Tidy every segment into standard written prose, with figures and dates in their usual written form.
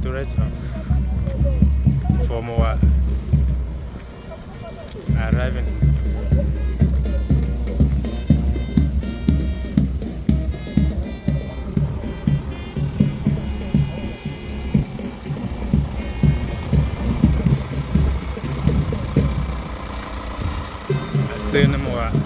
tourists for Muwah arriving. Still in Muwah.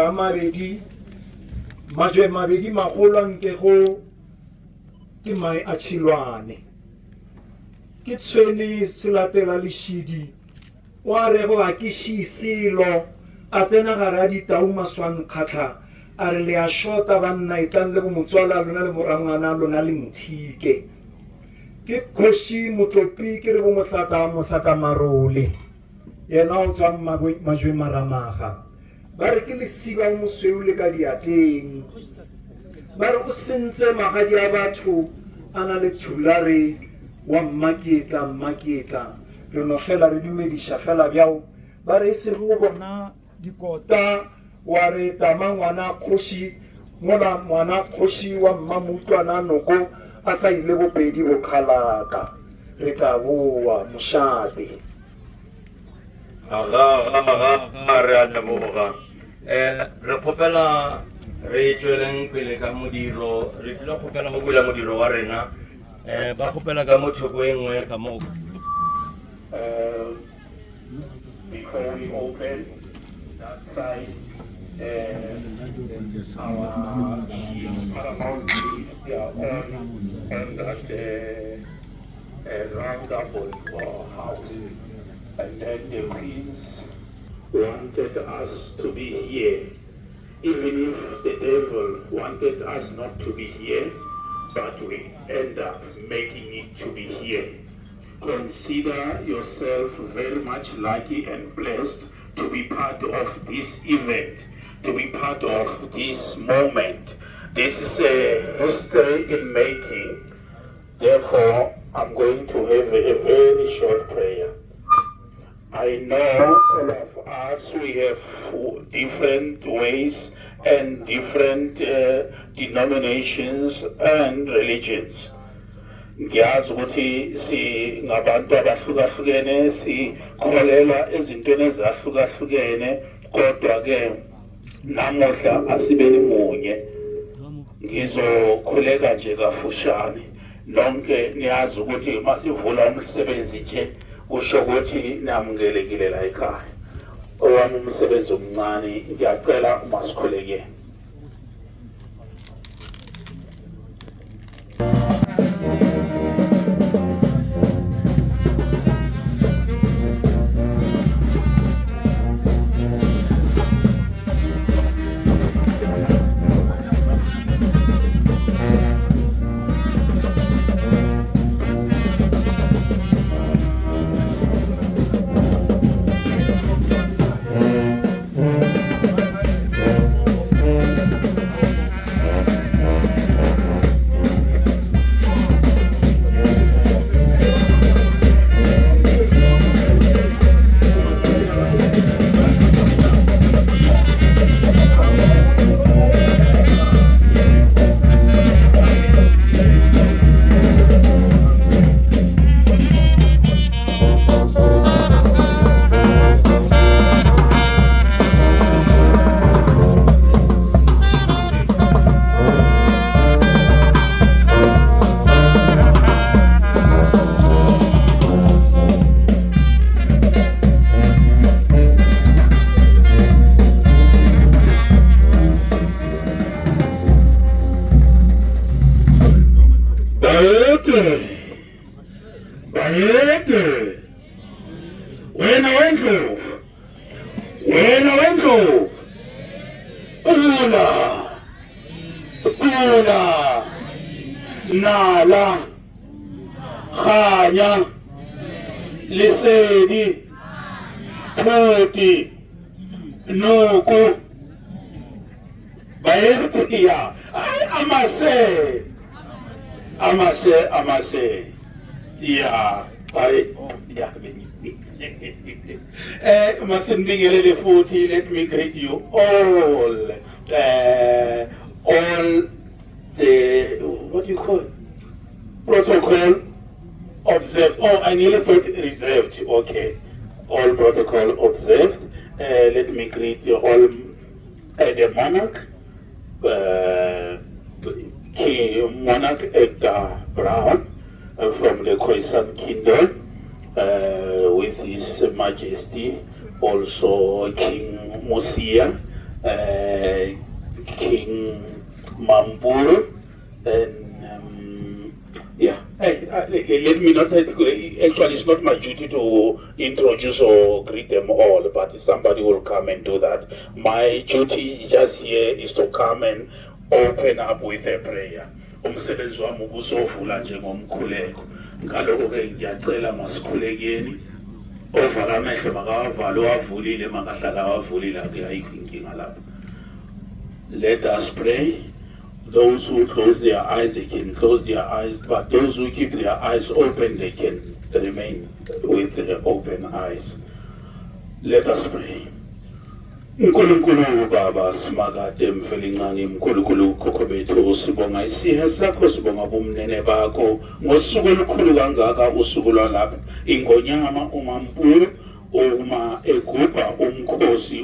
a mabedi majwe mabedi magolo nke go ke mai a tshilwane ke tshwene selatela leshidi wa re go a ke shisilo a tsena gara di tau maswan khatla a re le a shota banna itan le motswala lona le morangana lona le nthike ke khoshi motlopi ke re bo motlaka marole yena o tswa majwe maramaga ba re ke le siba mo sweu le ka diateng ba re o sentse magadi a batho ana le thulare wa mmaketla le no fela re dumedisha fela bjao ba re se go bona dikota wa re tama ngwana khoshi mola ngwana khoshi wa mmamutwana noko a sa ile bopedi bo khalaka re tla boa moshate re a leboga re kgopela re tsweleng pele ka modiro re tlile kgopela go bula modiro wa rena ba kgopela ka mo thoko e nngwe ka mo before we open that side our chief paramount chiefs they are all on that roundable house. And then the queens wanted us to be here, even if the devil wanted us not to be here, but we end up making it to be here. Consider yourself very much lucky and blessed to be part of this event, to be part of this moment. This is a history in making. Therefore, I'm going to have a very short prayer. I know all of us, we have different ways and different denominations and religions. Ngiyazi ukuthi si ngabantu abahlukahlukene sikholela ezintweni ezahlukahlukene kodwa ke namuhla asibeni munye ngizokhuleka nje kafushane nonke niyazi ukuthi masivula umsebenzi nje kusho ukuthi namukelekile la ekhaya owami umsebenzi omncane ngiyacela umasikhuleke Bayede wena wendlovu kula nala khanya lesedi phuti nuku bayede ya amase ya ya masinibingelele futhi let me greet you all the what you call protocol observed. Oh, I nearly thought reserved. Okay, all protocol observed. Let me greet you all, the monarch, King Monarch Edgar Brown from the Khoisan Kingdom, with His Majesty, also King Musia, King Mampuru, and yeah. Let me not. Actually, it's not my duty to introduce or greet them all, but somebody will come and do that. My duty just here is to come and open up with a prayer. Umsebenzi wami ukusovula njengomkhuleko. Ngalokho-ke ngiyacela masikhulekeni. Ovala amehlo makawavale, owavulile makahlala awavulile, ayikho inkinga lapho. Let us pray. Those who close their eyes, they can close their eyes, but those who keep their eyes open, they can remain with their open eyes. Let us pray. Nkulunkulu Baba simakade mfelincane mkhulunkulu khokho bethu sibonga isihe sakho sibonga bumnene bakho ngosuku olukhulu kangaka usuku lwalapha ingonyama uMampuru uma egubha umkhosi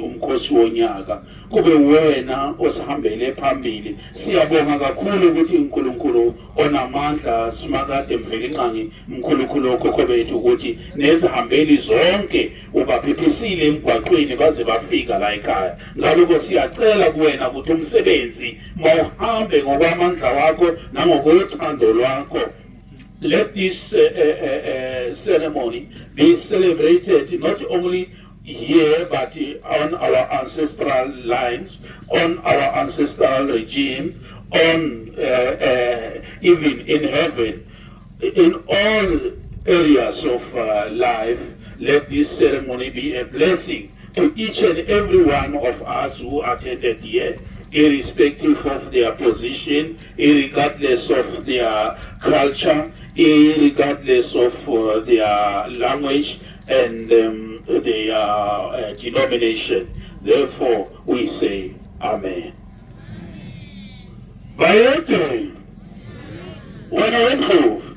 wonyaka kube wena osihambele phambili siyabonga kakhulu ukuthi uNkulunkulu onamandla simakade mfelincane mkhulunkulu khokho bethu ukuthi nezihambeli zonke ubaphiphisile emgwaqweni baze bafika la ekhaya ngaloko siyacela kuwena ukuthi umsebenzi mawuhambe ngokwamandla wakho nangokuthando lwakho. Let this ceremony be celebrated not only here but on our ancestral lines, on our ancestral regime, on even in heaven, in all areas of life. Let this ceremony be a blessing to each and every one of us who attended here, irrespective of their position, regardless of their culture, regardless of their language and their denomination. Therefore, we say Amen. Bayetri, wanawenkhov.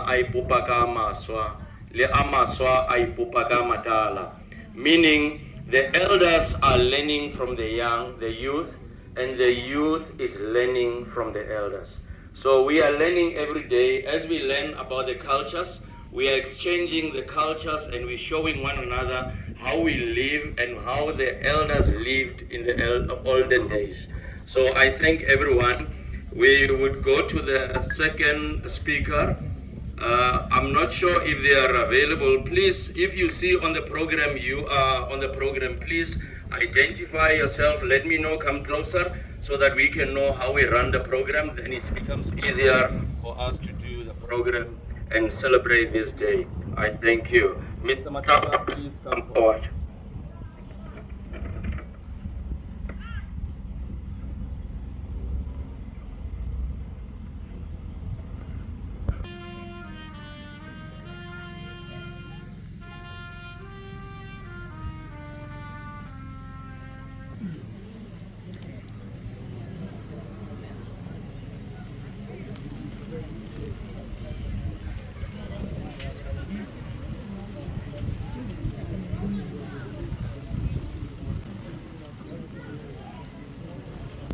Aipupaka maswa, le amaswa aipupaka matala. Meaning, the elders are learning from the young, the youth, and the youth is learning from the elders. So we are learning every day. As we learn about the cultures, we are exchanging the cultures and we're showing one another how we live and how the elders lived in the olden days. So I thank everyone. We would go to the second speaker. I'm not sure if they are available. Please, if you see on the program, you are on the program, please identify yourself. Let me know, come closer so that we can know how we run the program. Then it becomes easier for us to do the program and celebrate this day. I thank you. Mr. Mataba, please come forward.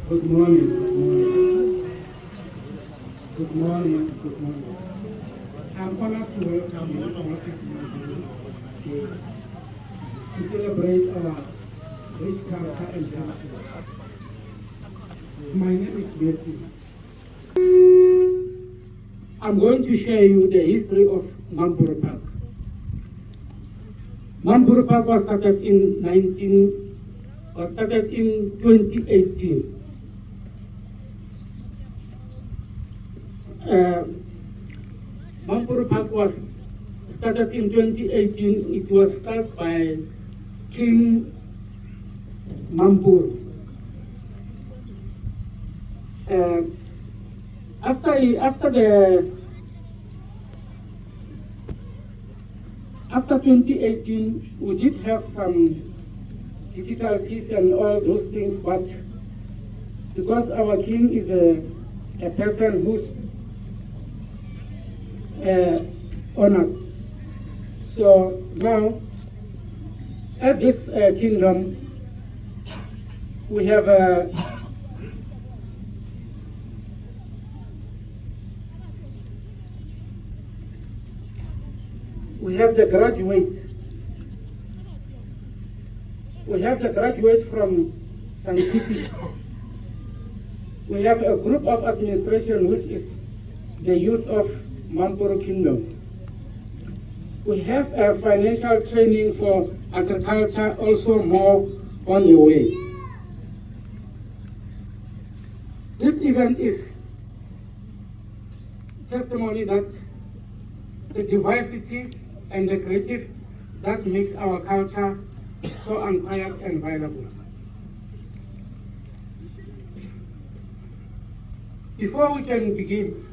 Good morning. Good morning. Good morning. I'm honored to welcome you all to celebrate our rich culture and heritage. My name is Betty. I'm going to share you the history of Mampuru Park. Mampuru Park was started in 2018. Mampuru Park was started in 2018. It was started by King Mampuru. After 2018, we did have some difficulties and all those things, but because our king is a person who's honored. So now, at this kingdom, we have the graduate We have the graduate from scientific. We have a group of administration, which is the youth of Mampuru Kingdom. We have a financial training for agriculture, also more on the way. This event is testimony that the diversity and the creative that makes our culture so unquiet and viable. Before we can begin,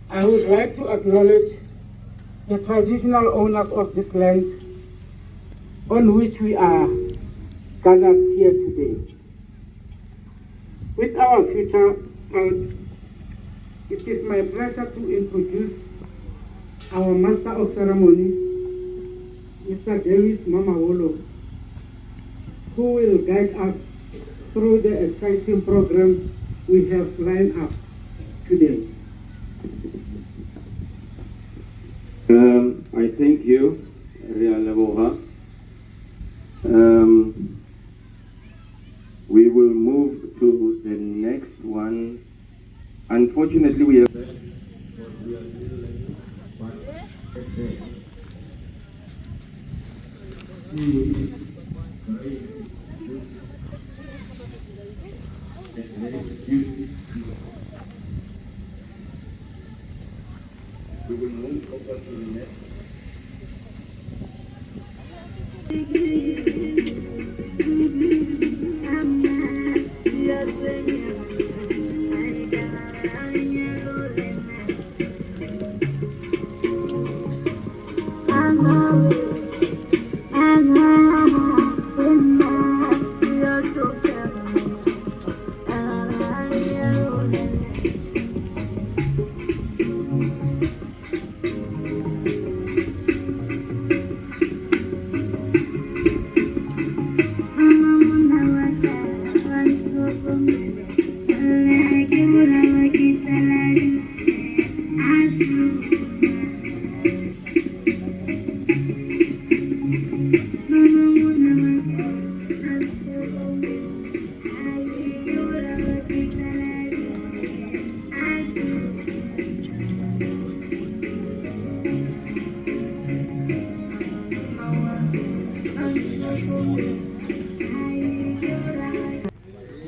I would like to acknowledge the traditional owners of this land on which we are gathered here today. With our future, it is my pleasure to introduce our Master of Ceremony, Mr. David Mamawolo, who will guide us through the exciting program we have lined up today. I thank you, Ria Leboha. We will move to the next one. Unfortunately, we have... We will move over to the next.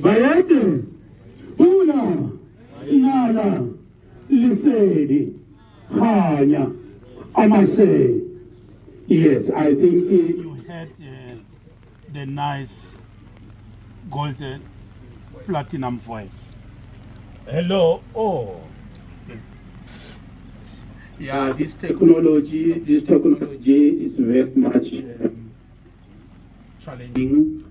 Bayete, Una, Nala, Lisedi, Khanya, Amase. Yes, I think You had the nice golden platinum voice. Hello, oh. Yeah, this technology is very much challenging.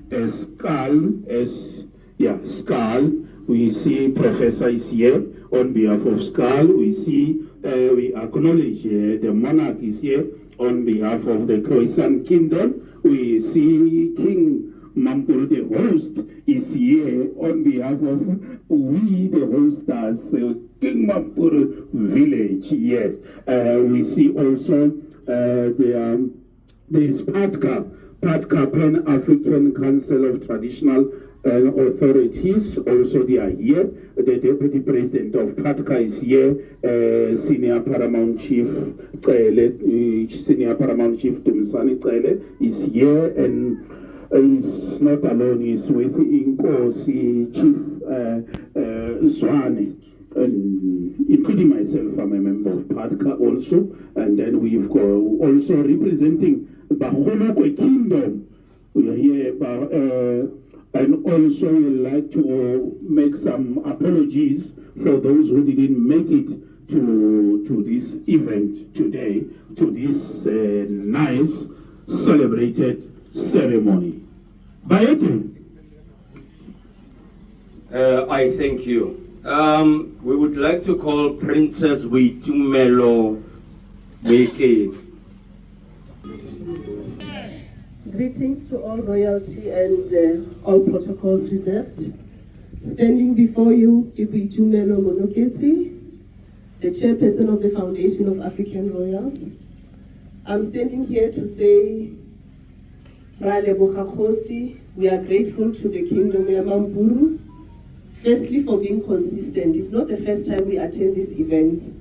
Skull. We see Professor is here on behalf of Skull. We acknowledge the monarch is here on behalf of the Croatian Kingdom. We see King Mampuru, the host, is here on behalf of we, the hosters, King Mampuru village. Yes, we see also there is PATCA, Pan-African Council of Traditional Authorities. Also, they are here. The Deputy President of PATCA is here. Senior Paramount Chief Tumisani Trele is here, and he's not alone. He's with Inkosi Chief Zwane. Including myself, I'm a member of PATCA also, and then we've got also representing Bahonokwe Kingdom. We are here, and also we'd like to make some apologies for those who didn't make it to this event today, to this nice celebrated ceremony. Bayete. I thank you. We would like to call Princess Witumelo Wekes. Greetings to all royalty and all protocols reserved. Standing before you, Witumelo Monoketsi, the chairperson of the Foundation of African Royals. I'm standing here to say Ra leboga Kgosi, we are grateful to the Kingdom of Mampuru. Firstly, for being consistent. It's not the first time we attend this event.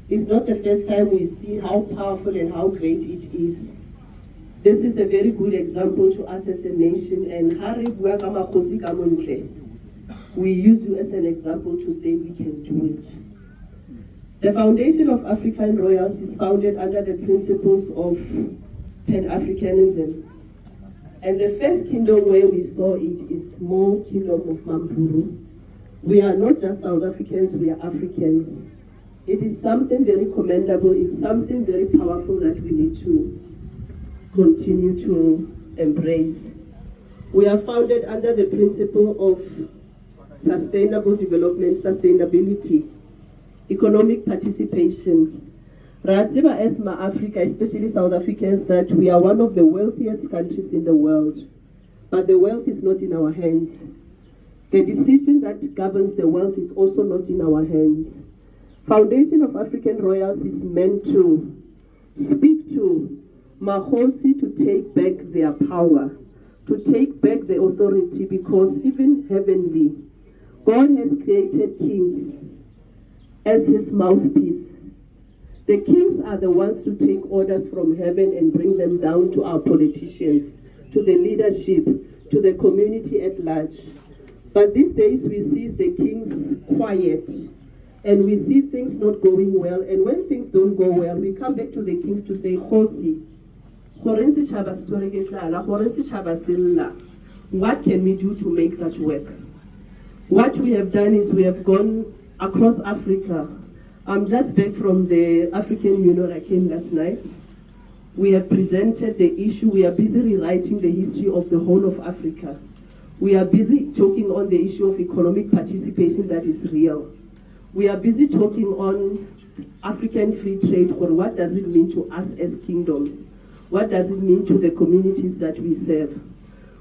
It's not the first time we see how powerful and how great it is. This is a very good example to us as a nation, and we use you as an example to say we can do it. The Foundation of African Royals is founded under the principles of Pan-Africanism. And the first kingdom where we saw it is Mo Kingdom of Mampuru. We are not just South Africans, we are Africans. It is something very commendable, it's something very powerful that we need to continue to embrace. We are founded under the principle of sustainable development, sustainability, economic participation. Ratsiba as Africa, especially South Africans, that we are one of the wealthiest countries in the world, but the wealth is not in our hands. The decision that governs the wealth is also not in our hands. Foundation of African Royals is meant to speak to Mahosi to take back their power, to take back the authority, because even heavenly, God has created kings as his mouthpiece. The kings are the ones to take orders from heaven and bring them down to our politicians, to the leadership, to the community at large. But these days we see the kings quiet, and we see things not going well. And when things don't go well, we come back to the kings to say, Kgosi, what can we do to make that work? What we have done is we have gone across Africa. I'm just back from the African Union. I came last night. We have presented the issue. We are busy rewriting the history of the whole of Africa. We are busy talking on the issue of economic participation that is real. We are busy talking on African free trade, or what does it mean to us as kingdoms? What does it mean to the communities that we serve?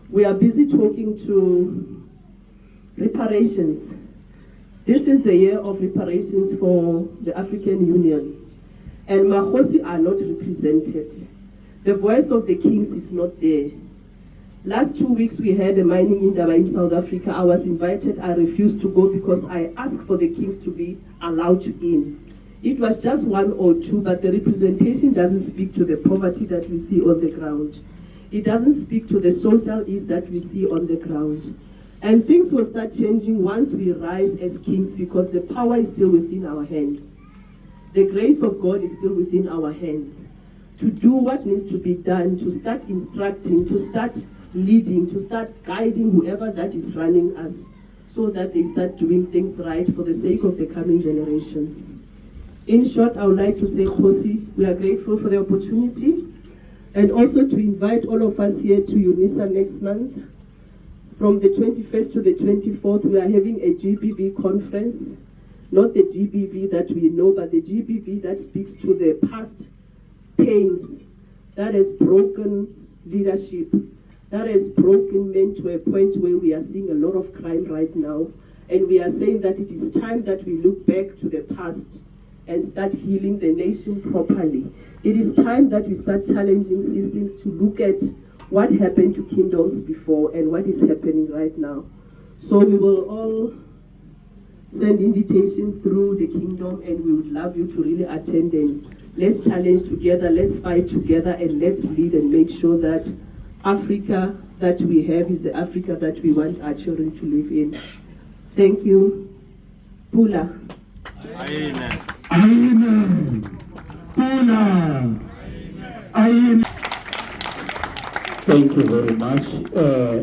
We are busy talking to reparations. This is the year of reparations for the African Union. And Mahosi are not represented. The voice of the kings is not there. Last 2 weeks we had a mining indaba in South Africa. I was invited, I refused to go because I asked for the kings to be allowed in. It was just 1 or 2, but the representation doesn't speak to the poverty that we see on the ground. It doesn't speak to the social ease that we see on the ground. And things will start changing once we rise as kings, because the power is still within our hands. The grace of God is still within our hands to do what needs to be done, to start instructing, to start leading, to start guiding whoever that is running us, so that they start doing things right for the sake of the coming generations. In short, I would like to say, Kgosi, we are grateful for the opportunity, and also to invite all of us here to UNISA next month. From the 21st to the 24th, we are having a GBV conference, not the GBV that we know, but the GBV that speaks to the past pains that has broken leadership, that has broken men to a point where we are seeing a lot of crime right now. And we are saying that it is time that we look back to the past and start healing the nation properly. It is time that we start challenging systems to look at what happened to kingdoms before and what is happening right now. So we will all send invitation through the kingdom, and we would love you to really attend, and let's challenge together, let's fight together, and let's lead and make sure that Africa that we have is the Africa that we want our children to live in. Thank you. Pula. Amen. Amen. Pula. Amen. Thank you very much.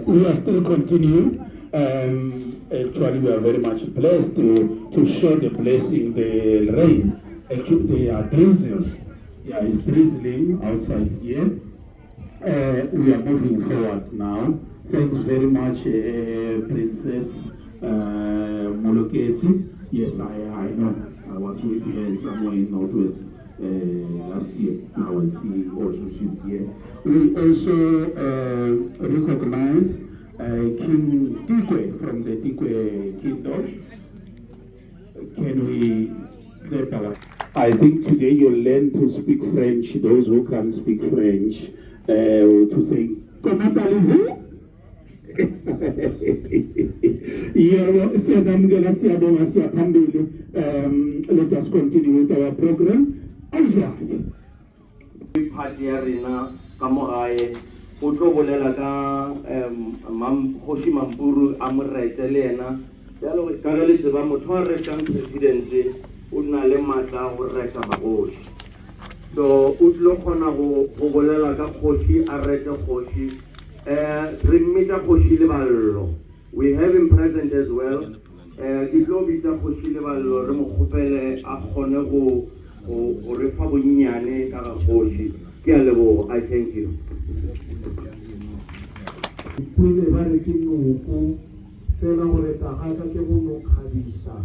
We are still continuing. Actually, we are very much blessed to show the blessing, the rain. Actually, they are drizzling. Yeah, it's drizzling outside here. We are moving forward now. Thanks very much, Princess Moloketi. Yes, I know. I was with her somewhere in Northwest last year. Now I see also she's here. We also recognize King Tikwe from the Tikwe Kingdom. Can we clap our... I think today you'll learn to speak French, those who can't speak French, to say Comment allez-vous? Yebo, siyamukela siyabonga siyaphambili. Let us continue with our program. Awuzwayo. Party ya rena ka mo gae o tlo bolela ka Kgoši Mampuru a mo retele yena jalo ka ge le tseba motho wa retang president o na le maatla go reta bagoši so o tlo kgona go bolela ka kgoši a rete kgoši re mmita kgoši leballo we have him present as well ke tlo bitsa kgoši leballo re mo kgopele a kgone go re fa bonnyane ka ga kgoši ke a leboga I thank you Pule ba re ke noko fela gore tagaka ke go no khabisa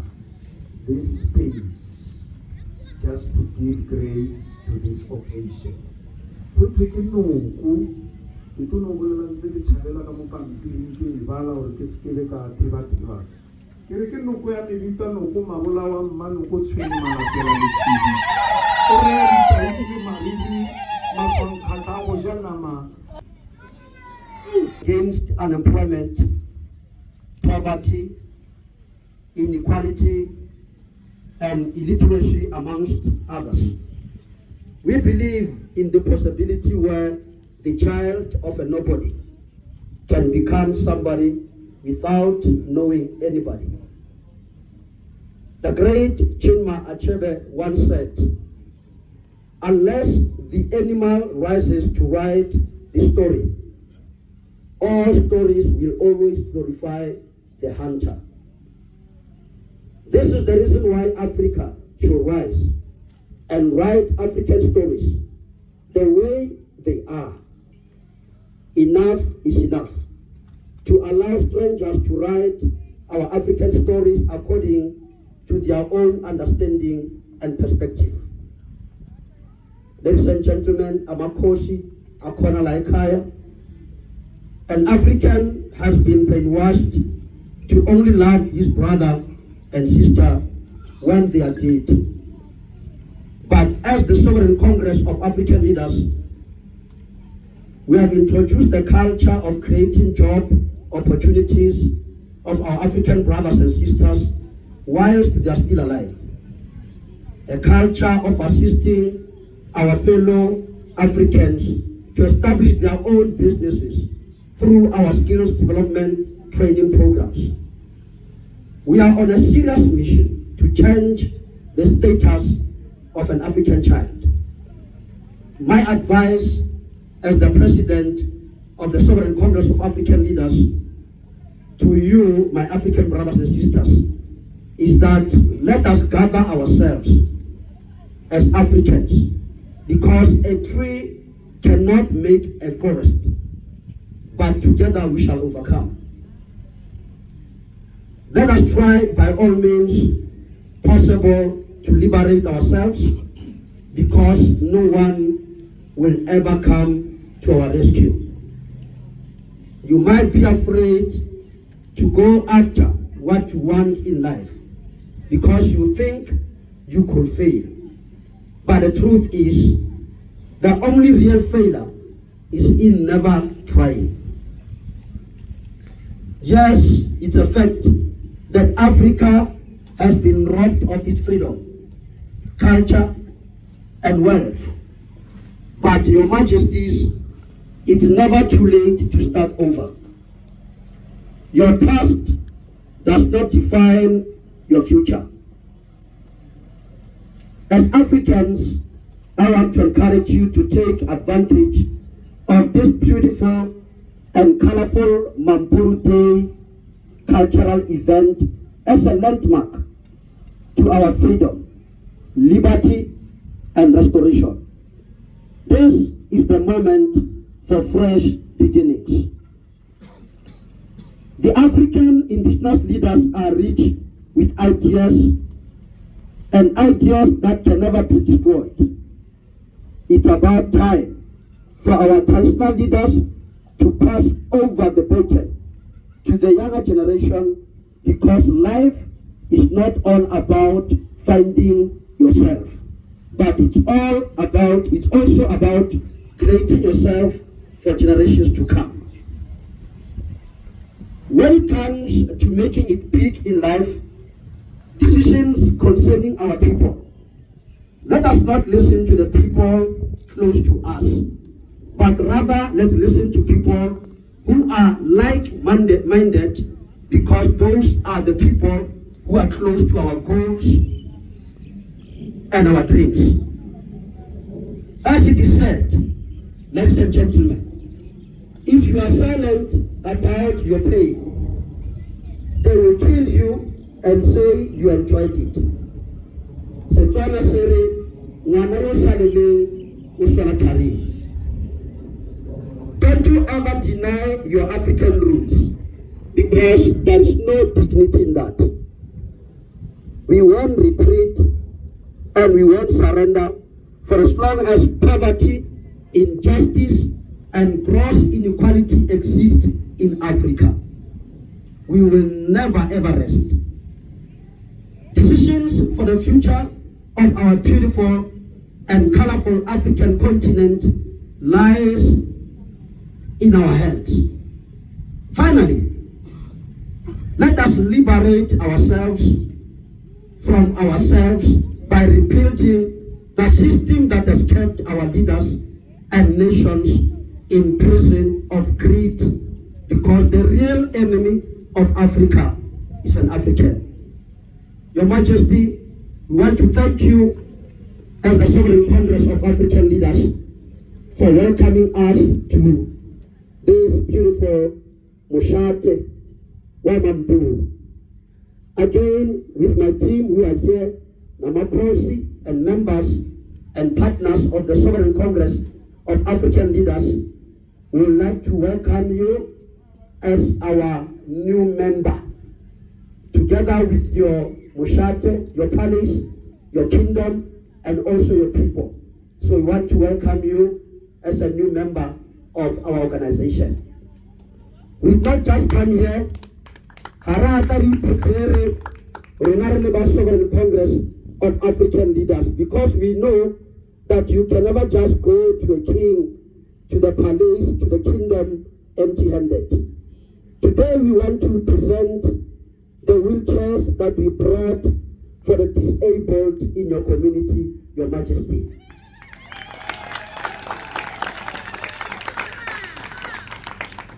this space just to give grace to this occasion. Pule ke noko ke to no bolela ntse ke tšhabela ka mo pampiring ke e bala gore ke sekele ka teba ke re ke noko ya mebita noko mabola wa mma noko tshwene malatela lešidi o re ya ditaiti le maridi maswankgata go ja nama against unemployment, poverty, inequality, and illiteracy, amongst others. We believe in the possibility where the child of a nobody can become somebody without knowing anybody. The great Chinua Achebe once said, unless the animal rises to write the story, all stories will always glorify the hunter. This is the reason why Africa should rise and write African stories the way they are. Enough is enough. To allow strangers to write our African stories according to their own understanding and perspective. Ladies and gentlemen, Amakosi, Akona Laikaya, an African has been brainwashed to only love his brother and sister when they are dead. But as the Sovereign Congress of African Leaders, we have introduced the culture of creating job opportunities of our African brothers and sisters whilst they are still alive. A culture of assisting our fellow Africans to establish their own businesses through our skills development training programs. We are on a serious mission to change the status of an African child. My advice as the President of the Sovereign Congress of African Leaders to you, my African brothers and sisters, is that let us gather ourselves as Africans, because a tree cannot make a forest, but together we shall overcome. Let us try by all means possible to liberate ourselves, because no one will ever come to our rescue. You might be afraid to go after what you want in life because you think you could fail. But the truth is, the only real failure is in never trying. Yes, it's a fact that Africa has been robbed of its freedom, culture, and wealth. But Your Majesties, it's never too late to start over. Your past does not define your future. As Africans, I want to encourage you to take advantage of this beautiful and colorful Mampuru Day cultural event as a landmark to our freedom, liberty, and restoration. This is the moment for fresh beginnings. The African indigenous leaders are rich with ideas, and ideas that can never be destroyed. It's about time for our traditional leaders to pass over the baton to the younger generation, because life is not all about finding yourself, but it's also about creating yourself for generations to come. When it comes to making it big in life, decisions concerning our people, let us not listen to the people close to us, but rather let's listen to people who are like-minded, because those are the people who are close to our goals and our dreams. As it is said, ladies and gentlemen, if you are silent about your pain, they will kill you and say you enjoyed it. Setswana se re, ngwana yo saleleng o swana thari. Don't you ever deny your African roots, because there is no dignity in that. We won't retreat and we won't surrender for as long as poverty, injustice, and gross inequality exist in Africa. We will never ever rest. Decisions for the future of our beautiful and colorful African continent lies in our hands. Finally, let us liberate ourselves from ourselves by rebuilding the system that has kept our leaders and nations in prison of greed, because the real enemy of Africa is an African. Your Majesty, we want to thank you as the Sovereign Congress of African Leaders for welcoming us to this beautiful Mushate wa Mampuru. Again, with my team who are here, Namakosi and members and partners of the Sovereign Congress of African Leaders, we would like to welcome you as our new member, together with your Mushate, your palace, your kingdom, and also your people. So we want to welcome you as a new member of our organization. We not just come here, Sovereign Congress of African Leaders, because we know that you can never just go to a king, to the palace, to the kingdom empty-handed. Today we want to present the wheelchairs that we brought for the disabled in your community, Your Majesty.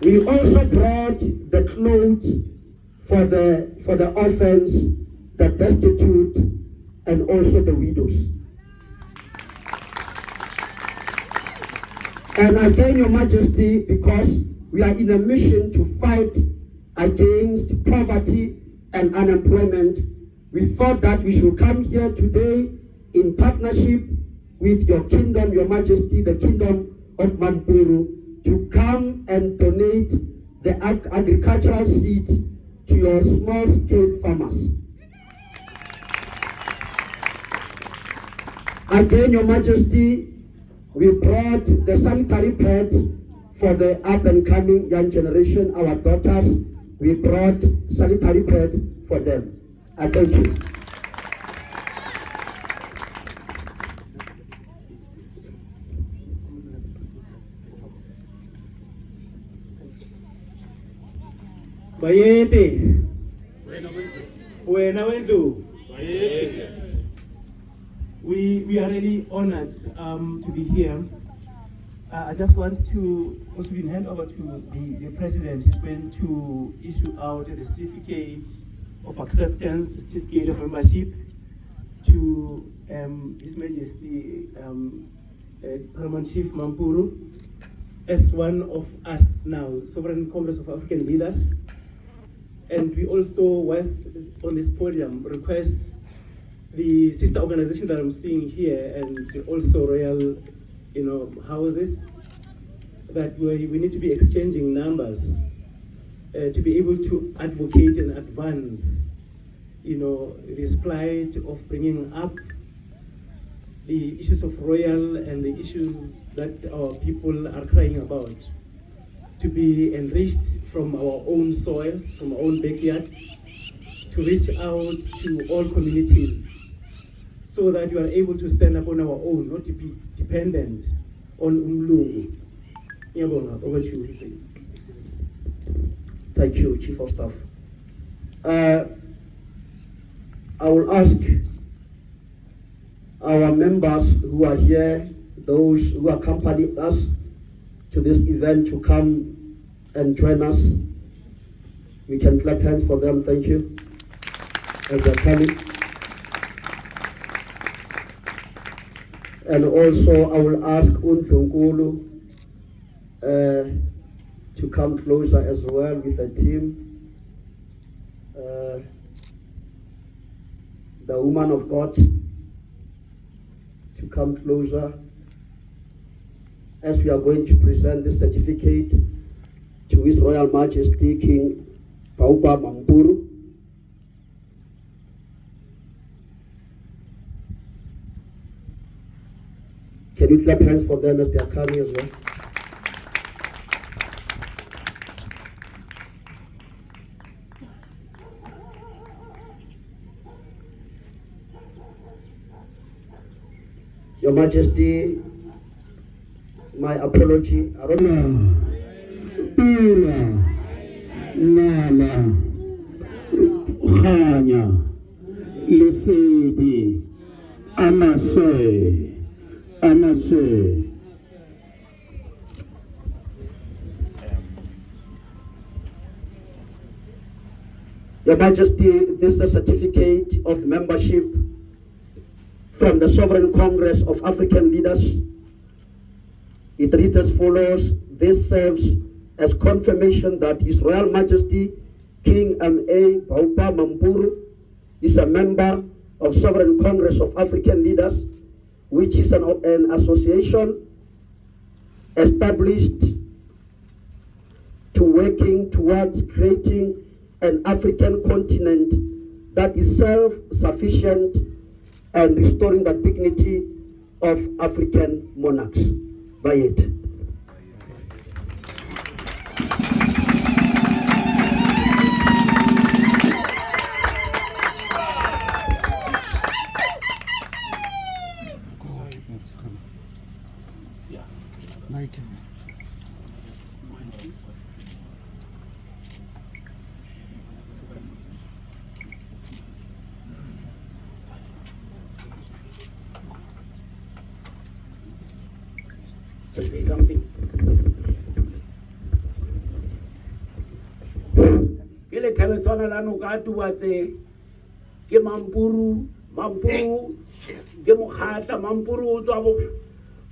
We also brought the clothes for the orphans, the destitute, and also the widows. And again, Your Majesty, because we are in a mission to fight against poverty and unemployment, we thought that we should come here today in partnership with your kingdom, Your Majesty, the Kingdom of Mampuru, to come and donate the agricultural seeds to your small-scale farmers. Again, Your Majesty, we brought the sanitary pads for the up-and-coming young generation, our daughters. We brought sanitary pads for them. I thank you. Bayete. Wena wendlovu. We are really honored to be here. I just want to also hand over to the President. He's going to issue out a certificate of acceptance, certificate of membership to His Majesty Paramount Chief Mampuru as one of us now, Sovereign Congress of African Leaders. And we also was on this podium request the sister organization that I'm seeing here and also royal houses, that we need to be exchanging numbers to be able to advocate and advance this plight of bringing up the issues of royal and the issues that our people are crying about, to be enriched from our own soils, from our own backyards, to reach out to all communities so that we are able to stand up on our own, not to be dependent on umlungu. Over to you, His Excellency. Thank you, Chief of Staff. I will ask our members who are here, those who accompanied us to this event, to come and join us. We can clap hands for them. Thank you. As they're coming. And also I will ask Untungulu to come closer as well with the team. The woman of God to come closer as we are going to present this certificate to His Royal Majesty King Muwah Mampuru. Can you clap hands for them as they are coming as well? Your Majesty, my apology. I don't know. Nala, Khanya, Lesedi, Amase. Your Majesty, this is a certificate of membership from the Sovereign Congress of African Leaders. It reads as follows. This serves as confirmation that His Royal Majesty King M.A. Muwah Mampuru is a member of Sovereign Congress of African Leaders, which is an association established to working towards creating an African continent that is self-sufficient and restoring the dignity of African monarchs. By it. Say something. Ke le thabeswana la no ka tuwatse ke Mampuru ke mokhatla Mampuru o tswa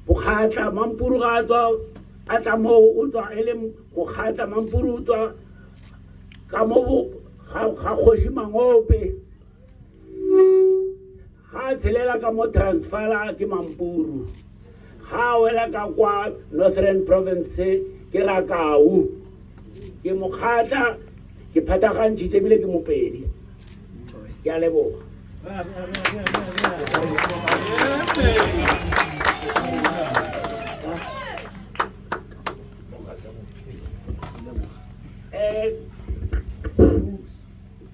bokhatla Mampuru ga tswa a tla mo o tswa ele mokhatla Mampuru o tswa ka mo ga khoshi mangope ga tshelela ka mo transfera ke Mampuru ga wela ka kwa Northern Province ke Rakau ke mokhatla ke phatagantšitše bile ke mopedi ke a leboga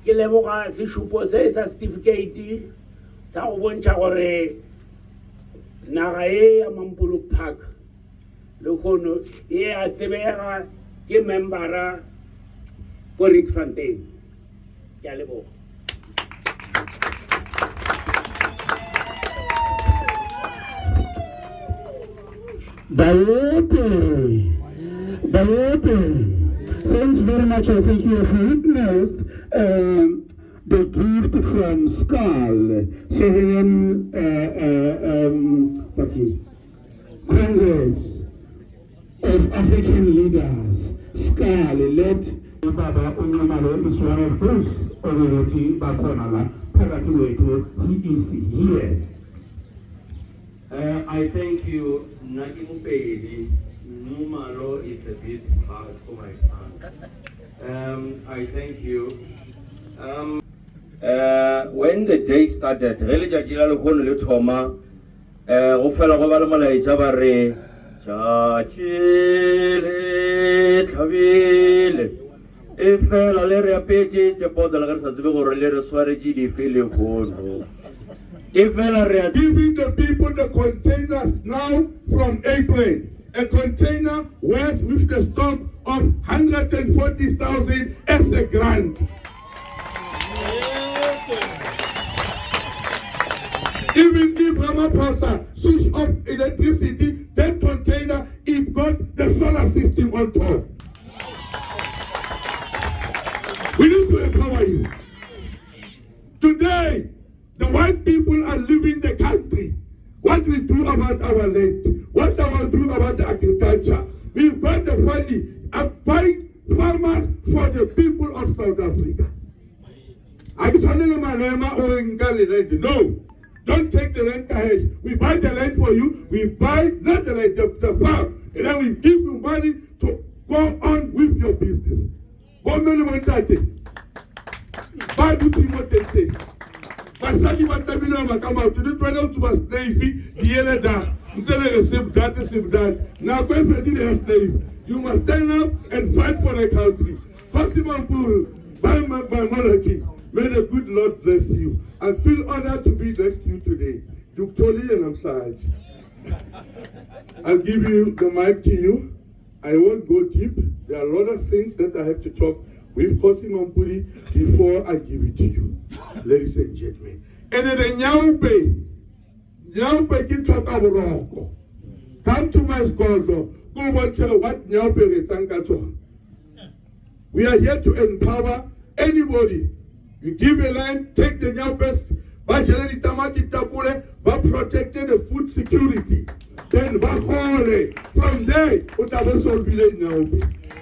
ke leboga sešupo se sa certificate sa go bontšha gore naga e ya Mampuru Park le kgono e a tsebega ke membera ko Rietfontein ke a leboga Bayete. Thanks very much. I think you have witnessed the gift from Skull, Sovereign Congress of African Leaders. Skull led Baba Onyamalo is one of those already Bakonala Paratueto. He is here. I thank you, Nakimupedi. Numalo is a bit hard for my tongue. I thank you. When the day started, Relija Jilalo Hulu Toma, Ufela Gobalama Jabare, Chachile, Tavile, if a Leria Page, Japoza Lagarsazibo, Relera Swariji, the Filio Hono. If giving the people the containers now from April. a container worth with the stock of 140,000 as a grant. Even if Ramaphosa switch off electricity, that container, it got the solar system on top. We need to empower you. Today, the white people are leaving the country. What we do about our land, what I will do about the agriculture. We've got the money and buying farmers for the people of South Africa. No, don't take the land ahead. We buy the land for you. We buy not the land, the farm, and then we give you money to go on with your business. Basadi batabina makama to the twelve to was slave the yellow da until they receive that. Now when you slave, you must stand up and fight for the country. Mampuru, by monarchy. May the good Lord bless you. I feel honored to be next to you today. Duke Toli and I'm Sarge. I'll give you the mic to you. I won't go deep. There are a lot of things that I have to talk with Kosi Mampuru before I give it to you, ladies and gentlemen. And then the Nyaupe can talk about wrong. Come to my school, go watch what Nyaupe is. We are here to empower anybody. You give a land, take the Nyaupes, but protecting the food security. Then from there,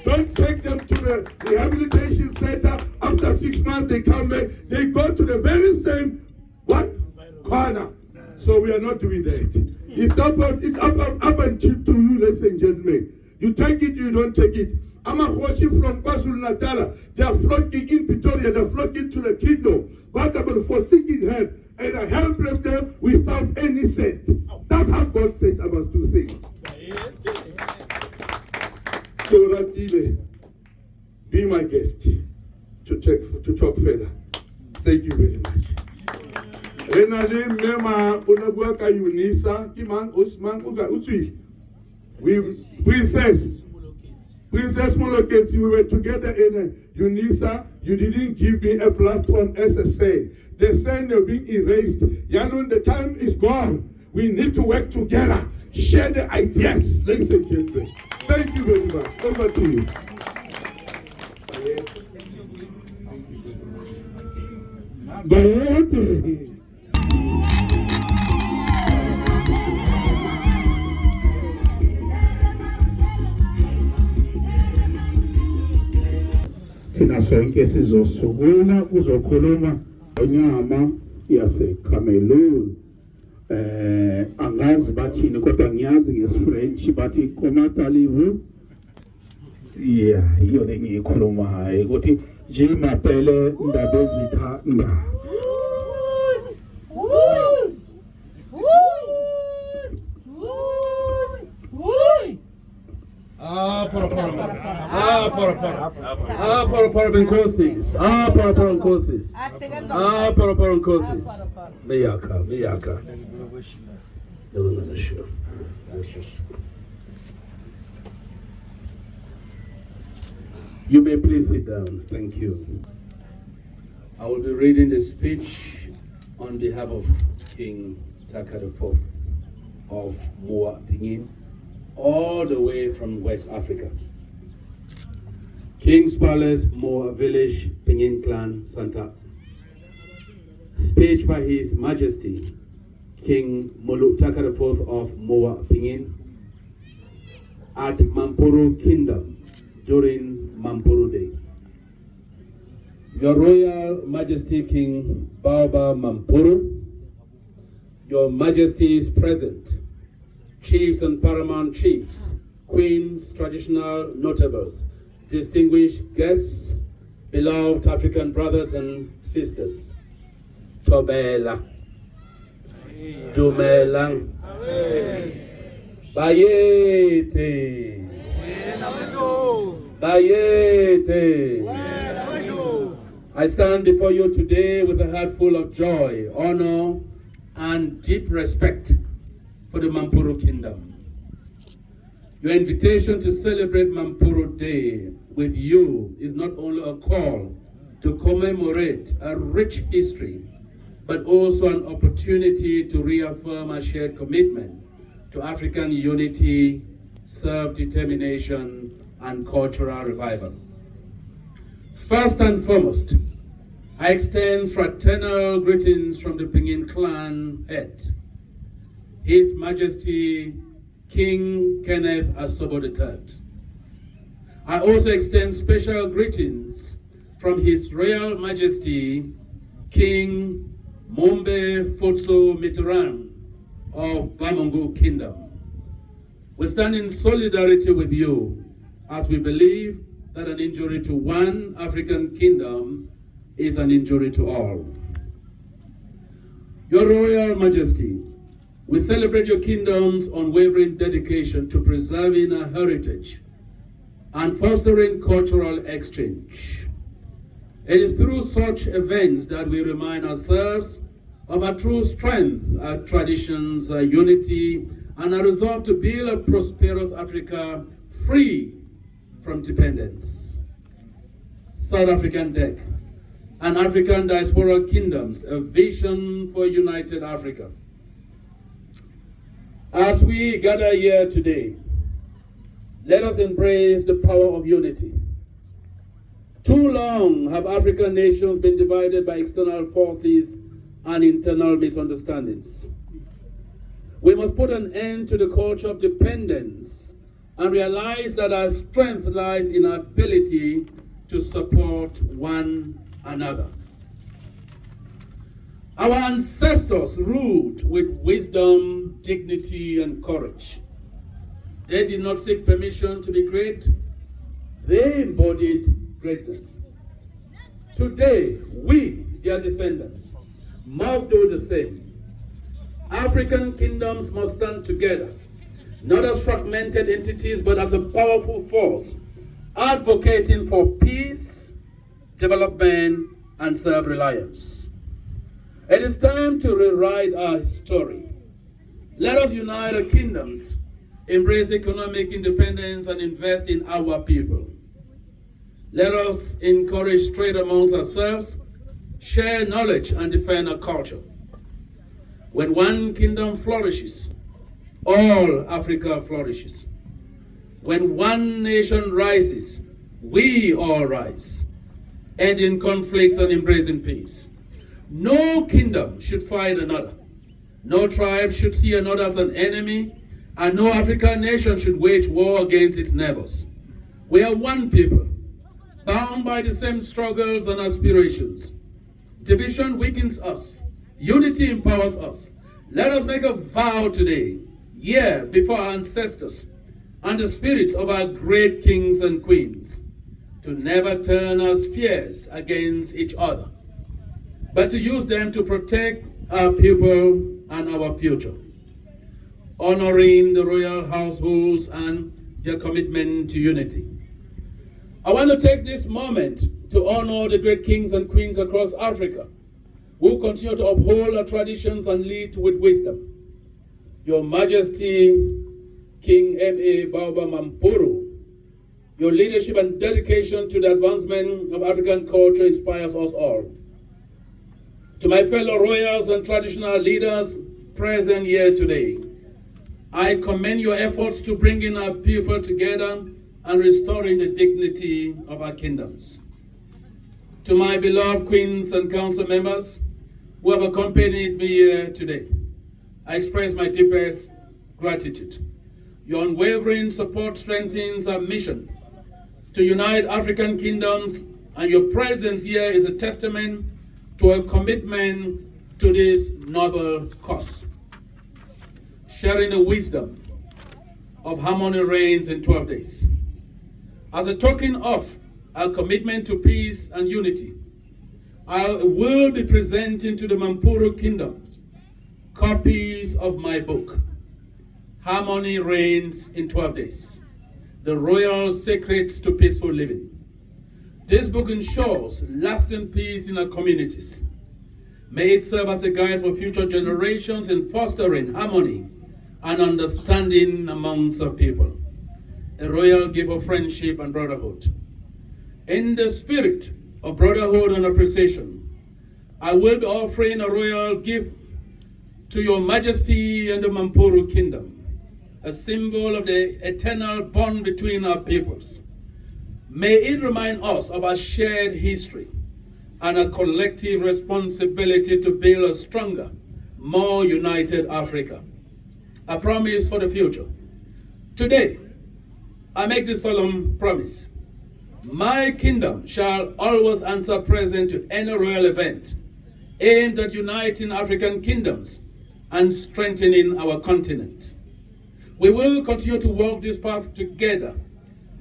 don't take them to the rehabilitation center. After 6 months, they come back. They go to the very same corner. So we are not doing that. It's up and to you, ladies and gentlemen. You take it, you don't take it. I'm a worship from KwaZulu Natal. They are flocking in Pretoria. They are flocking to the kingdom. But I'm forsaking help, and I help them without any cent. That's how God says I must do things. Be my guest to talk further. Thank you very much. Princess Moloketi, we were together in UNISA. You didn't give me a platform as a saint. The saint are being erased. Yanon, the time is gone. We need to work together. Share the ideas, ladies and gentlemen. Thank you very much. Over to you. Thina sonke sizosukuma kuzokhuluma onyama yaseCameroon. Angazi bathini kodwa ngiyazi ngesifrench bathi comment allez-vous? Yeah, iyo lengiyikhulumayo ukuthi nje mapele indaba ezithanda. Miyaka. You may please sit down. Thank you. I will be reading the speech on behalf of King Taka IV of Muwah, all the way from West Africa. King's Palace, Muwah Village, Pingin Clan, Santa. Speech by His Majesty, King Mulu Taka IV of Muwah Pingin at Mampuru Kingdom during Mampuru Day. Your Royal Majesty King Baba Mampuru, Your Majesty is present, Chiefs and Paramount Chiefs, Queens, traditional notables, distinguished guests, beloved African brothers and sisters. Tobela, Dumelang, Bayete, Bayete. I stand before you today with a heart full of joy, honor, and deep respect for the Mampuru Kingdom. Your invitation to celebrate Mampuru Day with you is not only a call to commemorate a rich history, but also an opportunity to reaffirm our shared commitment to African unity, self-determination, and cultural revival. First and foremost, I extend fraternal greetings from the Pinyin clan head, His Majesty King Kenneth Asobo III. I also extend special greetings from His Royal Majesty King Mombe Futso Mitiran of Bamongo Kingdom. We stand in solidarity with you as we believe that an injury to one African kingdom is an injury to all. Your Royal Majesty, we celebrate your kingdom's unwavering dedication to preserving our heritage and fostering cultural exchange. It is through such events that we remind ourselves of our true strength, our traditions, our unity, and our resolve to build a prosperous Africa free from dependence. South African Deck and African diaspora kingdoms, a vision for a united Africa. As we gather here today, let us embrace the power of unity. Too long have African nations been divided by external forces and internal misunderstandings. We must put an end to the culture of dependence and realize that our strength lies in our ability to support one another. Our ancestors ruled with wisdom, dignity, and courage. They did not seek permission to be great. They embodied greatness. Today, we, their descendants, must do the same. African kingdoms must stand together, not as fragmented entities, but as a powerful force, advocating for peace, development, and self-reliance. It is time to rewrite our story. Let us unite our kingdoms, embrace economic independence, and invest in our people. Let us encourage trade amongst ourselves, share knowledge, and defend our culture. When one kingdom flourishes, all Africa flourishes. When one nation rises, we all rise, ending conflicts and embracing peace. No kingdom should fight another. No tribe should see another as an enemy, and no African nation should wage war against its neighbors. We are one people, bound by the same struggles and aspirations. Division weakens us. Unity empowers us. Let us make a vow today, before our ancestors and the spirits of our great kings and queens, to never turn our spears against each other, but to use them to protect our people and our future, honoring the royal households and their commitment to unity. I want to take this moment to honor the great kings and queens across Africa who continue to uphold our traditions and lead with wisdom. Your Majesty, King M.A. Baoba Mampuru, your leadership and dedication to the advancement of African culture inspires us all. To my fellow royals and traditional leaders present here today, I commend your efforts to bringing our people together and restoring the dignity of our kingdoms. To my beloved queens and council members who have accompanied me here today, I express my deepest gratitude. Your unwavering support strengthens our mission to unite African kingdoms, and your presence here is a testament to a commitment to this noble cause. Sharing the wisdom of harmony reigns in 12 days. As a token of our commitment to peace and unity, I will be presenting to the Mampuru Kingdom copies of my book, Harmony Reigns in 12 Days, The Royal Secrets to Peaceful Living. This book ensures lasting peace in our communities. May it serve as a guide for future generations in fostering harmony and understanding amongst our people. a royal gift of friendship and brotherhood. In the spirit of brotherhood and appreciation, I will be offering a royal gift to your majesty and the Mampuru kingdom, a symbol of the eternal bond between our peoples. May it remind us of our shared history and a collective responsibility to build a stronger, more united Africa. A promise for the future. Today, I make this solemn promise. My kingdom shall always answer present to any royal event aimed at uniting African kingdoms and strengthening our continent. We will continue to walk this path together,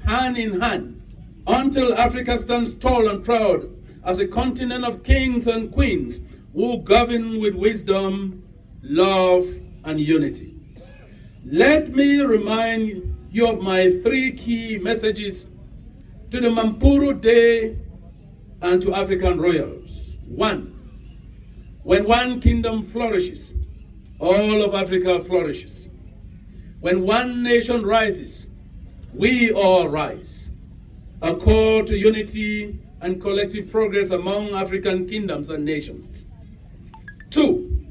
hand in hand, until Africa stands tall and proud as a continent of kings and queens who govern with wisdom, love, and unity. Let me remind you of my 3 key messages to the Mampuru Day and to African royals. 1, when one kingdom flourishes, all of Africa flourishes. When one nation rises, we all rise. A call to unity and collective progress among African kingdoms and nations. 2,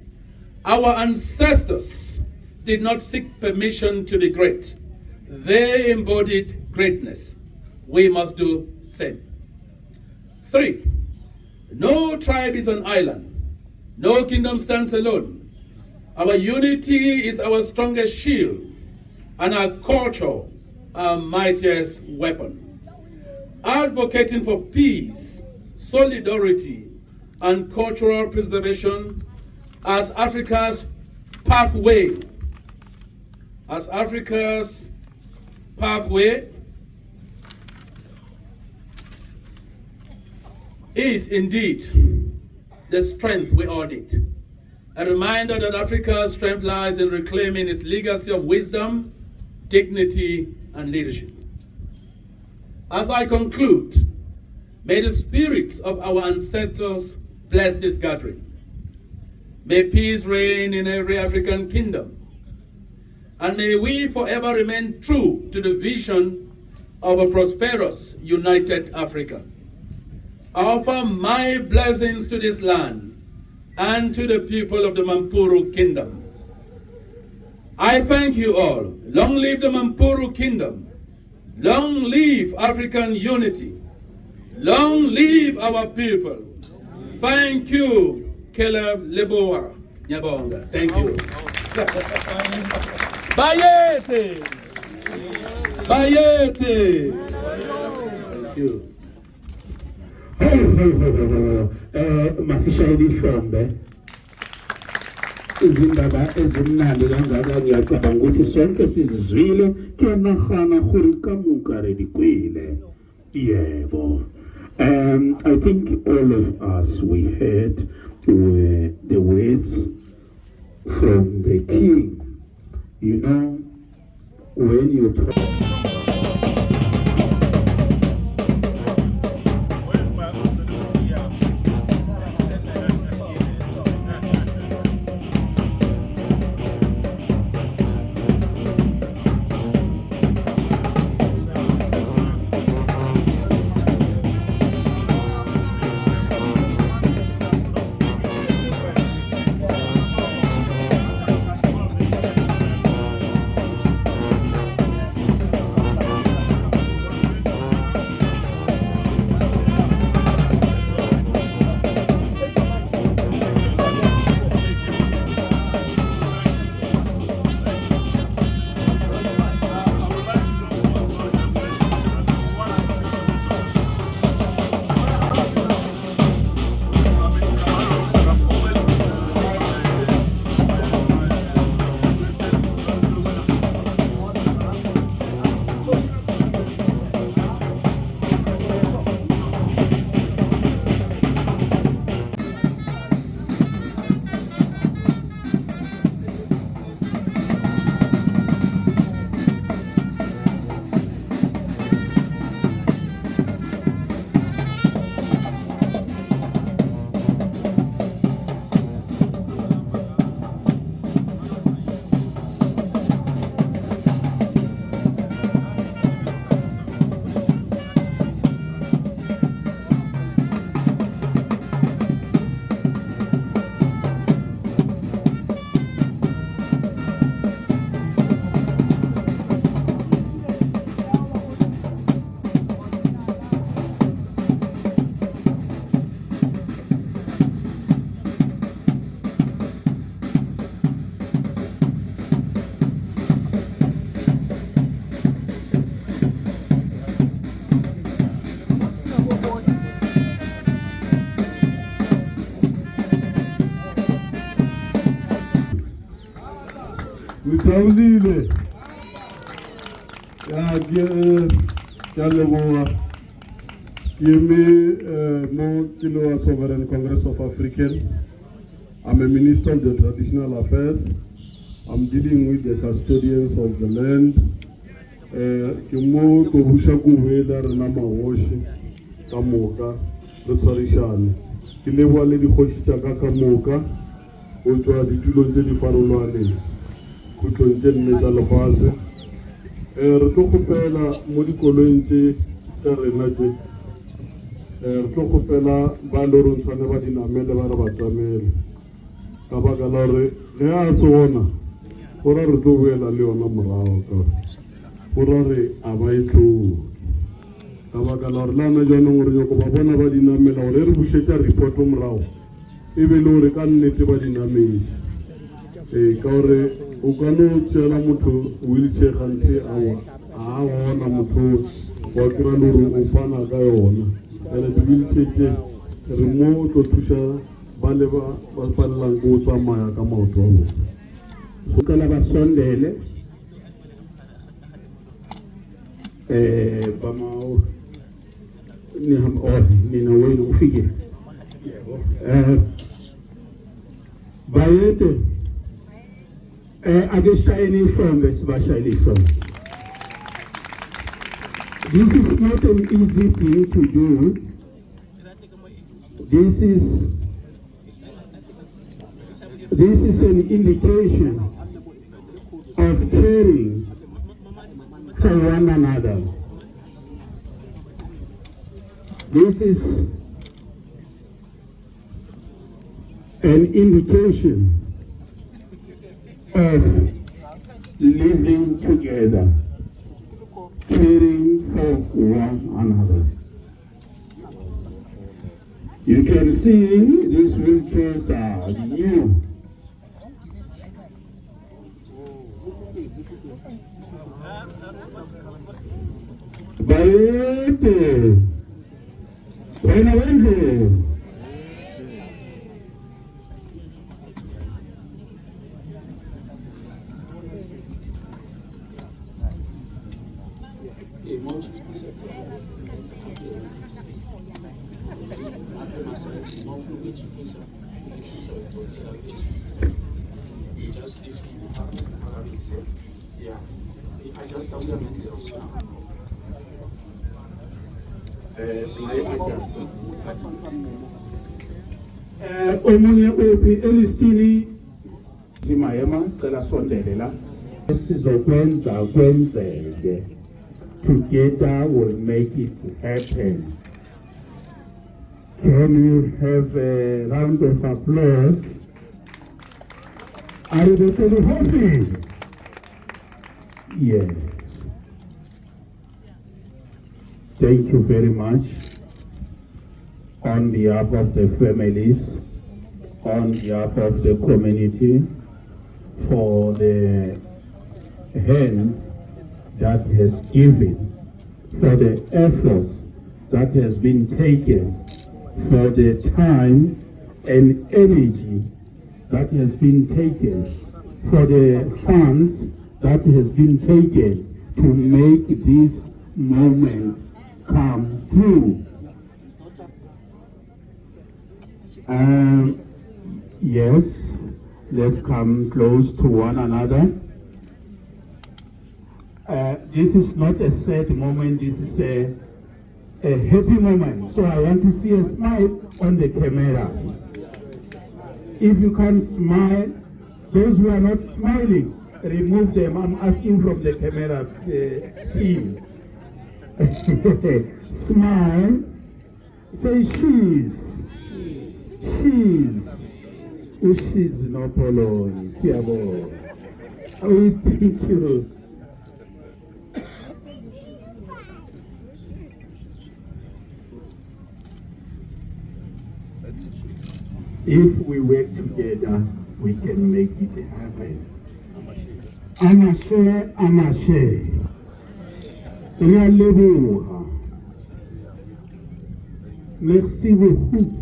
our ancestors did not seek permission to be great. They embodied greatness. We must do the same. 3, no tribe is an island. No kingdom stands alone. Our unity is our strongest shield, and our culture our mightiest weapon. Advocating for peace, solidarity, and cultural preservation as Africa's pathway. As Africa's pathway is indeed the strength we all need. A reminder that Africa's strength lies in reclaiming its legacy of wisdom, dignity, and leadership. As I conclude, may the spirits of our ancestors bless this gathering. May peace reign in every African kingdom. And may we forever remain true to the vision of a prosperous, united Africa. I offer my blessings to this land and to the people of the Mampuru kingdom. I thank you all. Long live the Mampuru kingdom. Long live African unity. Long live our people. Thank you, Caleb Leboa Nyabonga. Thank you. Bayete! Bayete! Thank you. Masishayeli Hlombe izindaba ezimnandi kangaka ngiyacabanga ukuthi sonke sizizwile kuyanahana gore kamuka redikwile yebo. I think all of us we heard the words from the king. You know, when you talk Nijabulile. Ya kya Muwah. Yemi Mo Kilo Sovereign Congress of African. I'm a minister of the traditional affairs. I'm dealing with the custodians of the land. Kimo Kobusha Kuwela Renama Washi Kamoka Rutsarishani. Kilewa Lady Hoshitaka Kamoka. Ojo di tulonje di farolwane. Kutonje metal fase. Rutokopela modikolontse terenaje. Rutokopela balorun tsane ba dinamele ba re ba tsamele. Ka baka la re ge a sona ora re tlo boela le yona morago ka ora re a ba itlo ka baka la re lana jaanong re nyako ba bona ba dinamela gore re bušetša report morago e be le gore ka nnete ba dinamedi ka gore o ka no tšela motho wheelchair gante a gona motho wa kry-a le gore o fana ka yona ene di-wheelchair tše re mo o tlo thuša ba le ba palelang ko o tsamaya ka maoto a bona so kala basondele bama ni ham nina wenu ufike bayete ageshayini from esibashayini from. This is not an easy thing to do. This is an indication of caring for one another. This is an indication of living together, caring for one another. You can see these wheelchairs are new. Bayete, wena wendle. Omunye upi elistili zimayema cela sondele la sizokwenza kwenzeke. Together we'll make it happen. Can we have a round of applause? Are you ready, happy? Yes. Thank you very much. On behalf of the families, on behalf of the community, for the hand that has given, for the efforts that has been taken, for the time and energy that has been taken, for the funds that has been taken to make this moment come true. Yes, let's come close to one another. This is not a sad moment, this is a happy moment. So I want to see a smile on the camera. If you can't smile, those who are not smiling, remove them. I'm asking from the camera team. Smile. Say cheese. Cheese. Cheese no poloni. We thank you. If we work together, we can make it happen. Amashe. Merci beaucoup.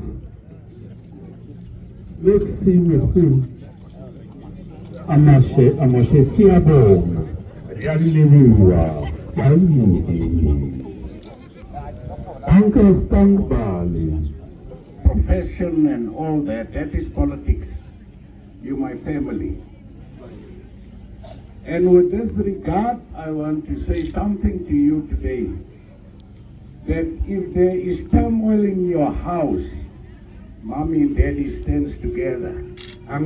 Merci beaucoup. amashe siyabonga yalleluya yalini Uncle Stangbali. Profession and all that, that is politics. You my family. And with this regard, I want to say something to you today. That if there is turmoil in your house, mommy and daddy stands together. I'm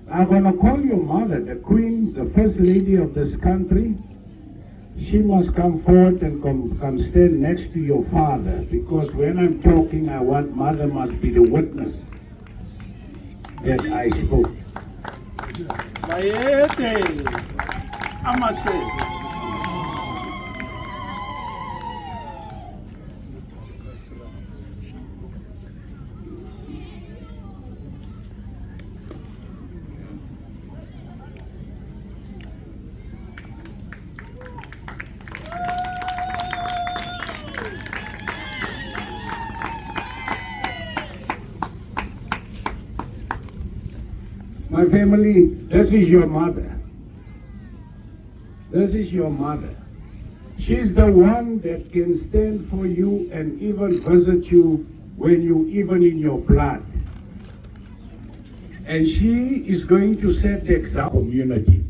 gonna call your mother, the queen, the first lady of this country. She must come forward and come stand next to your father, because when I'm talking, I want mother must be the witness that I spoke. My family, this is your mother. This is your mother. She's the one that can stand for you and even visit you when you even in your blood. And she is going to set the example community.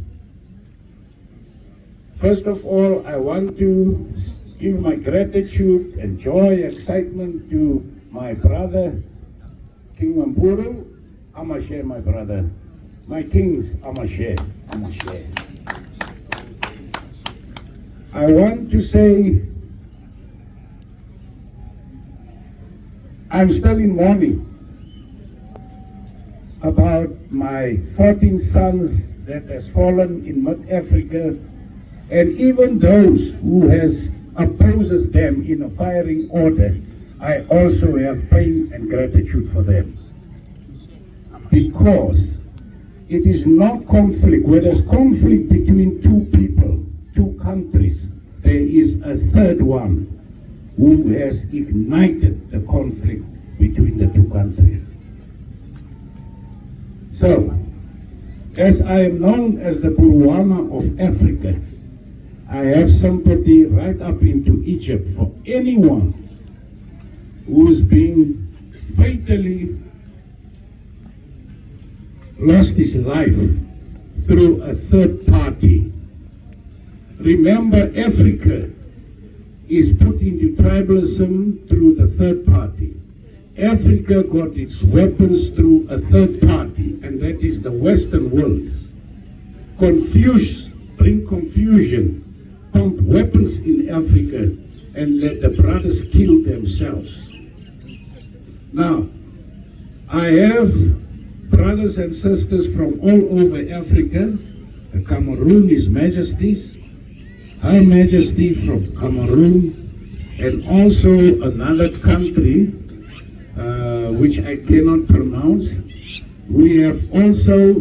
First of all, I want to give my gratitude and joy, excitement to my brother, King Mampuru. I'ma share my brother. My kings, I'ma share. I want to say, I'm still in mourning about my 14 sons that has fallen in mid-Africa, and even those who has opposes them in a firing order. I also have pain and gratitude for them. Because it is not conflict. Where there's conflict between two people, two countries, there is a third one who has ignited the conflict between the two countries. So, as I am known as the Muwah of Africa, I have sympathy right up into Egypt for anyone who's been fatally lost his life through a third party. Remember, Africa is put into tribalism through the third party. Africa got its weapons through a third party, and that is the Western world. Bring confusion, pump weapons in Africa, and let the brothers kill themselves. Now, I have brothers and sisters from all over Africa. The Cameroon, His Majesty's, Her Majesty from Cameroon, and also another country which I cannot pronounce. We have also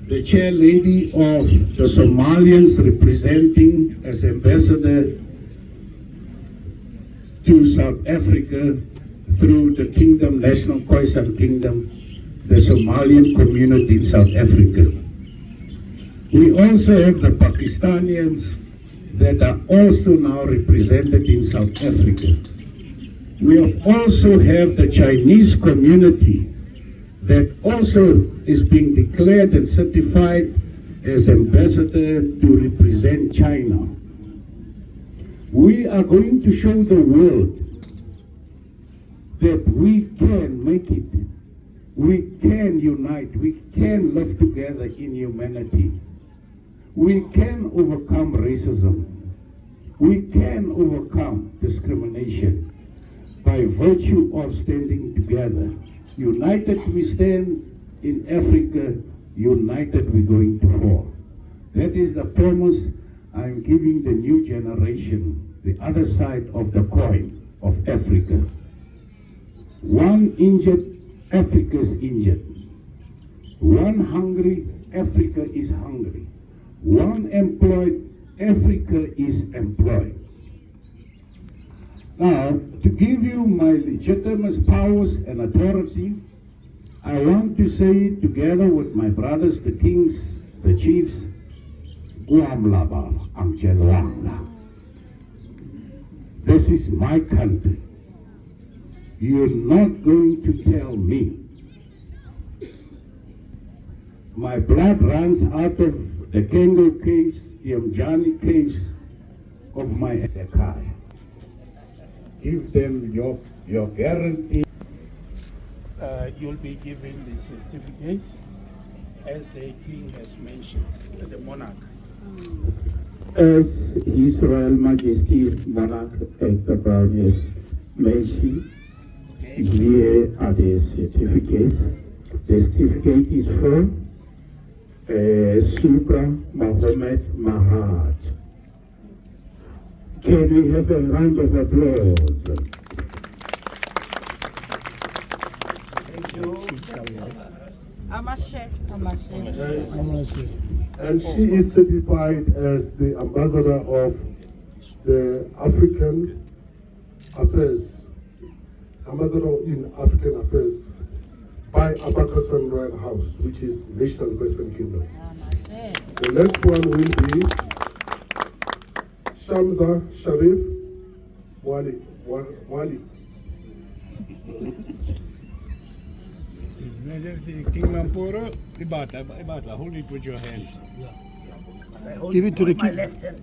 the chair lady of the Somalians representing as ambassador to South Africa through the Kingdom, National Khoisan Kingdom, the Somalian community in South Africa. We also have the Pakistanians that are also now represented in South Africa. We also have the Chinese community that also is being declared and certified as ambassador to represent China. We are going to show the world that we can make it. We can unite. We can live together in humanity. We can overcome racism. We can overcome discrimination by virtue of standing together. United we stand in Africa, united we're going to fall. That is the promise I'm giving the new generation, the other side of the coin of Africa. One injured, Africa is injured. One hungry, Africa is hungry. One employed, Africa is employed. Now, to give you my legitimate powers and authority, I want to say together with my brothers, the kings, the chiefs, Guamlaba Amchelwanga. This is my country. You're not going to tell me. My blood runs out of the Kengo case, the Mjani case of my Ezekiah. Give them your guarantee. You'll be given the certificate as the king has mentioned, the monarch. As His Royal Majesty Monarch Hector Brown has mentioned, here are the certificates. The certificate is for Supra Mohammed Mahat. Can we have a round of applause? Thank you. And she is certified as the ambassador of the African Affairs, ambassador in African Affairs by Abakasan Royal House, which is National Western Kingdom. The next one will be Shamsa Sharif Wali. His Majesty King Mampuru, Ibata, hold it with your hands. Give it to the king. Left hand.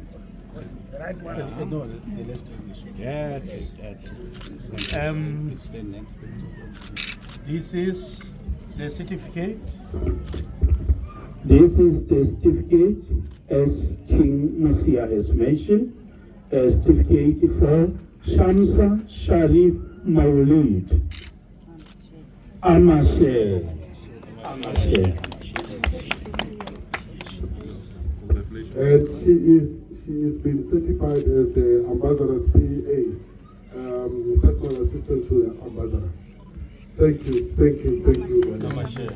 The right one. No, the left hand. That's it. Stand next to it. This is the certificate. This is the certificate, as King Musia has mentioned, a certificate for Shamsa Sharif Maulid. Amashe. Amashe. And she is been certified as the ambassador's PA, personal assistant to the ambassador. Thank you. Amashe.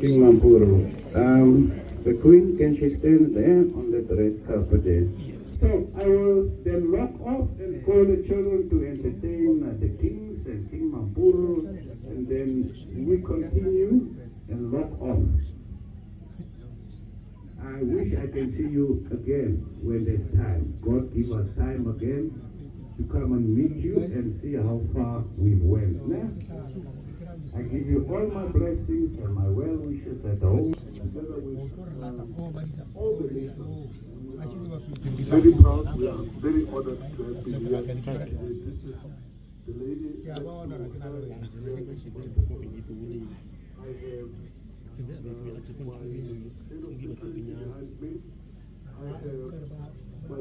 King Mampuru. The Queen, can she stand there on the red carpet there? So I will then lock off and call the children to entertain the kings and King Mampuru, and then we continue and lock off. I wish I can see you again when there's time. God give us time again to come and meet you and see how far we've went. I give you all my blessings and my well wishes at home, together with all the nations. Very proud, we are very honored to have been here. This is the lady. I have my